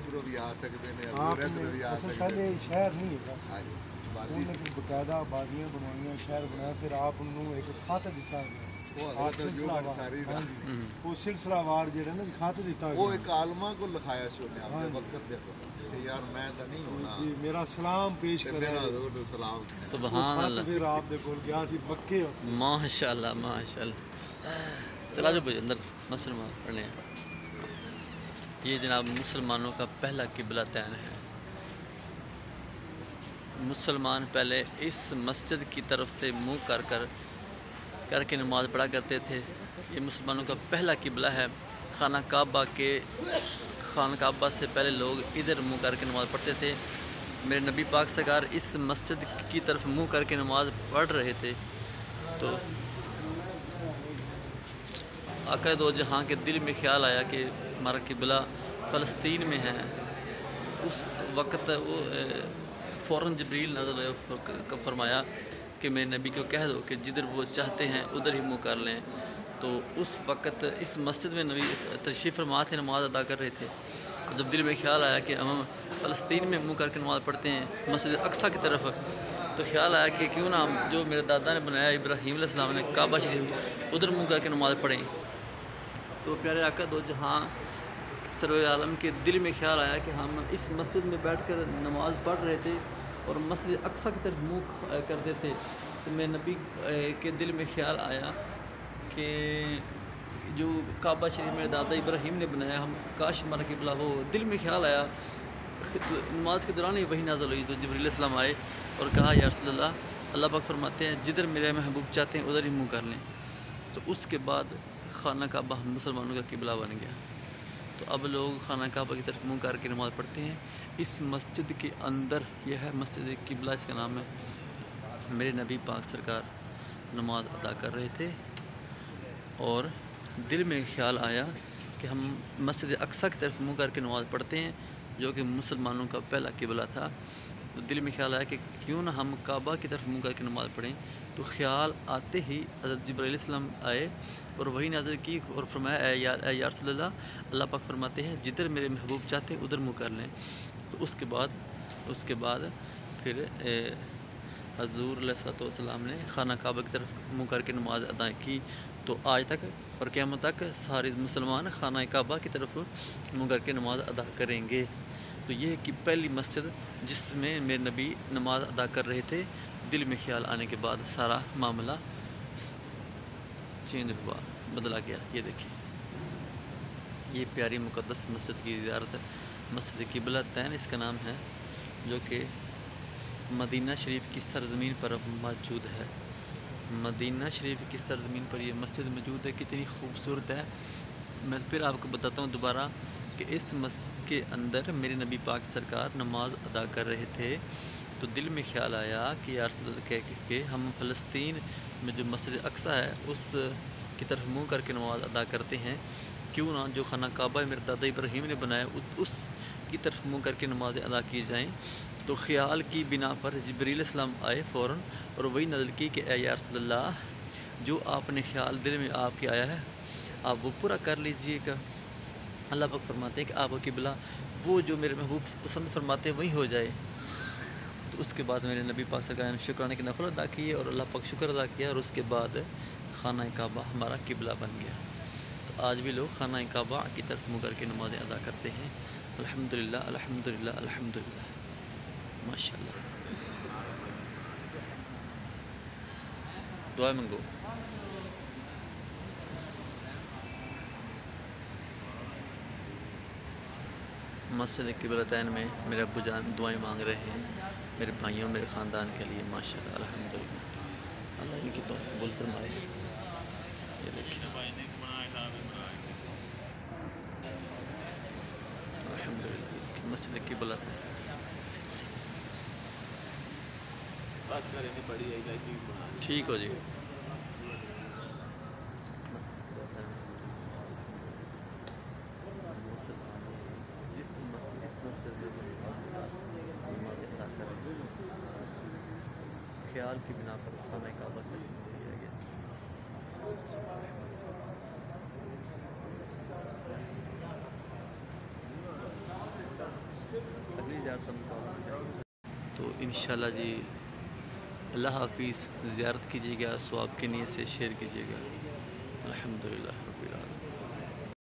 उधरों भी आ सकते हैं, आपने उधरों भी आ असल सकते पहले हैं। शहर नहीं है बस हाँ जी, बाकी उन्होंने फिर बकायदा आबादियाँ बनवाइयाँ शहर बनाया फिर आप उन्होंने एक खत दिता गया वो आप हजरत अयूब सिलसिलावार अंसारी हाँ दा जी वो सिलसिलावार जेड़ा ना खत दिता वो गया एक आलमा को लिखाया सी उन्हें हाँ अपने जी वक्त देखो कि यार मैं तो नहीं होना जी मेरा सलाम पेश ते करा मेरा है। हजूर को सलाम। वो सुभान खत अल्लाह, फिर आप दे कोल गया सी मक्के उत्ते माशाल्लाह माशाल्लाह। चला जाओ भाई अंदर मुसलमान पढ़ने हैं। ये जनाब मुसलमानों का पहला किबला तैन है। मुसलमान पहले इस मस्जिद की तरफ से मुंह करके नमाज़ पढ़ा करते थे। ये मुसलमानों का पहला किबला है। खाना काबा से पहले लोग इधर मुंह करके नमाज़ पढ़ते थे। मेरे नबी पाक सरकार इस मस्जिद की तरफ मुंह करके नमाज़ पढ़ रहे थे तो आका दो जहाँ के दिल में ख्याल आया कि हमारा किबला फ़लस्तीन में है। उस वक़्त वो फ़ौरन जबरील नज़र फरमाया कि मेरे नबी को कह दो कि जिधर वो चाहते हैं उधर ही मुँह कर लें। तो उस वक़्त इस मस्जिद में नबी तशरीफ़ फरमा थे, नमाज़ अदा कर रहे थे। तो जब दिल में ख्याल आया कि हम फ़लस्तीन में मुँह करके नमाज़ पढ़ते हैं मस्जिद अक्सा की तरफ, तो ख्याल आया कि क्यों ना हम जो मेरे दादा ने बनाया इब्राहीम अलैहिस्सलाम ने काबा शरीफ उधर मुँह करके नमाज़ पढ़ें। तो प्यारे आका दो जहाँ सर्वे आलम के दिल में ख्याल आया कि हम इस मस्जिद में बैठकर नमाज़ पढ़ रहे थे और मस्जिद अक्सा की तरफ मुँह करते थे। तो मेरे नबी के दिल में ख्याल आया कि जो काबा शरीफ मेरे दादा इब्राहीम ने बनाया, हम काश हमारा किबला हो। दिल में ख्याल आया, नमाज के दौरान ही वही नाज़िल हुई। तो जिब्रील अलैहिस्सलाम आए और कहा या रसूलल्लाह, अल्लाह पाक फरमाते हैं जिधर मेरे महबूब चाहते हैं उधर ही मुँह कर लें। तो उसके बाद खाना काबा मुसलमानों का किबला बन गया। तो अब लोग खाना काबा की तरफ मुँह करके नमाज़ पढ़ते हैं। इस मस्जिद के अंदर यह है मस्जिद किबला, इसका नाम है। मेरे नबी पाक सरकार नमाज अदा कर रहे थे और दिल में ख्याल आया कि हम मस्जिद अक्सा की तरफ मुँह करके नमाज़ पढ़ते हैं जो कि मुसलमानों का पहला किबला था। तो दिल में ख्याल आया कि क्यों ना हम काबा की तरफ मुँह करके नमाज़ पढ़ें। तो ख्याल आते ही हज़रत जिब्रील अलैहिस्सलाम आए और वही नाज़िल की और फरमाया ऐ या रसूलल्लाह, अल्लाह पाक फरमाते हैं जिधर मेरे महबूब चाहते हैं उधर मुँह कर लें। तो उसके बाद फिर हज़ूर अलैहिस्सलाम ने खाना काबा की तरफ मुँह करके नमाज अदा की। तो आज तक और क़यामत तक सारे मुसलमान खाना काबा की तरफ मुँह करके नमाज अदा करेंगे। तो ये कि पहली मस्जिद जिसमें मेरे नबी नमाज अदा कर रहे थे, दिल में ख्याल आने के बाद सारा मामला चेंज हुआ, बदला गया। ये देखिए, ये प्यारी मुक़द्दस मस्जिद की ज़ियारत मस्जिद किबला तैन इसका नाम है, जो कि मदीना शरीफ की सरज़मीन पर मौजूद है। मदीना शरीफ की सरज़मीन पर ये मस्जिद मौजूद है। कितनी खूबसूरत है। मैं फिर आपको बताता हूँ दोबारा कि इस मस्जिद के अंदर मेरे नबी पाक सरकार नमाज अदा कर रहे थे। तो दिल में ख्याल आया कि यार कह के हम फ़लस्तीन में जो मस्जिद अक्सा है उस की तरफ मुँह करके नमाज अदा करते हैं, क्यों ना जो खाना काबा मेरे दादा इब्राहीम ने बनाया उस की तरफ मुँह करके नमाज़ें अदा की जाएँ। तो ख्याल की बिना पर जिब्रील अलैहिस्सलाम आए फ़ौरन और वही नज़ल की कि ऐ या रसूलल्लाह, जो आपने ख्याल दिल में आपके आया है आप वो पूरा कर लीजिएगा। अल्लाह पाक फरमाते हैं कि आपका किबला वो जो मेरे महबूब पसंद फरमाते हैं वही हो जाए। तो उसके बाद मेरे नबी पाक सरकार ने शुक्राने की नफल अदा किए और अल्लाह पाक शुक्र अदा किया और उसके बाद खाना काबा हमारा किबला बन गया। तो आज भी लोग खाना काबा की तरफ मुँह करके नमाज़ें अदा करते हैं। अल्हम्दुलिल्लाह अल्हम्दुलिल्लाह अल्हम्दुलिल्लाह, माशाल्लाह। दुआ मंगो। मस्जिद किबलतैन में मेरे अब्बू जान दुआएं मांग रहे हैं मेरे भाइयों मेरे ख़ानदान के लिए। माशाल्लाह अल्हम्दुलिल्लाह, अल्लाह इनकी तो कबूल फरमाए। ये देखिए अल्हम्दुलिल्लाह मस्जिद किबलतैन। ठीक हो जी। ख्याल की बिना पर खाना काबा किया गया। तो इंशाल्लाह जी अल्लाह हाफिज़। ज़ियारत कीजिएगा, स्वाब की नीयत से शेयर कीजिएगा। अल्हम्दुलिल्लाह रब्बिल आलमीन।